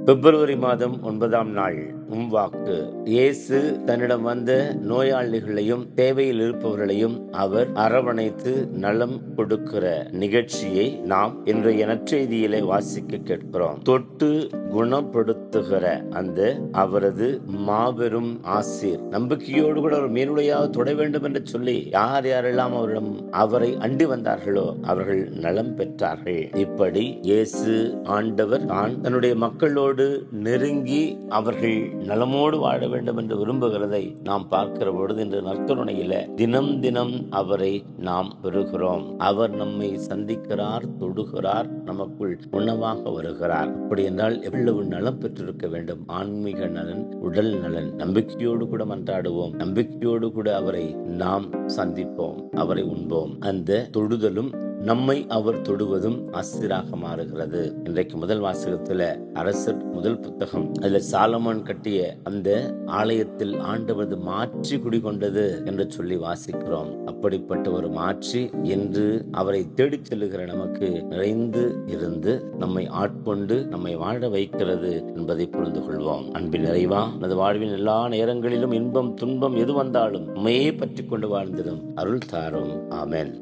பிப்ரவரி மாதம் 9ஆம் நாள் வாக்கு. இயேசு தன்னிடம் வந்த நோயாளிகளையும் தேவையில் இருப்பவர்களையும் அவர் அரவணைத்து நலம் கொடுக்கிற நிகழ்ச்சியை நாம் இன்றைய நற்செய்தியிலே வாசிக்க கேட்கிறோம். தொட்டு குணப்படுத்துகிற அந்த அவரது மாபெரும் ஆசீர். நம்பிக்கையோடு கூட அவர் மேலுடையாக தொட வேண்டும் என்று சொல்லி யார் யாரெல்லாம் அவரை அண்டி வந்தார்களோ அவர்கள் நலம் பெற்றார்கள். இப்படி இயேசு ஆண்டவர் தான் தன்னுடைய மக்களோடு நெருங்கி அவர்கள் நலமோடு வாழ வேண்டும் என்று விரும்புகிறதை நாம் பார்க்கிற பொழுது இந்த நற்கருணையில தினம் தினம் அவரை நாம் பெறுகிறோம். அவர் நம்மை சந்திக்கிறார், தொடுகிறார், நமக்குள் உணவாக வருகிறார். அப்படி என்றால் எவ்வளவு நலம் பெற்றிருக்க வேண்டும். ஆன்மீக நலன், உடல் நலன். நம்பிக்கையோடு கூட மன்றாடுவோம், நம்பிக்கையோடு கூட அவரை நாம் சந்திப்போம், அவரை உண்போம். அந்த தொடுதலும் நம்மை அவர் தொடுவதும் ஆசிராக மாறுகிறது. இன்றைக்கு முதல் வாசகத்துல அரசர் முதல் புத்தகம், அதுல சாலமோன் கட்டிய அந்த ஆலயத்தில் ஆண்டவர் மாற்றி குடிகொண்டது என்று சொல்லி வாசிக்கிறோம். அப்படிப்பட்ட ஒரு மாற்றி என்று அவரை தேடிச் செல்லுகிற நமக்கு நிறைந்து இருந்து நம்மை ஆட்கொண்டு நம்மை வாழ வைக்கிறது என்பதை புரிந்து கொள்வோம். அன்பின் நிறைவா, நமது வாழ்வின் எல்லா நேரங்களிலும் இன்பம் துன்பம் எது வந்தாலும் உண்மையே பற்றி கொண்டு வாழ்ந்திடும் அருள் தாரும். ஆமென்.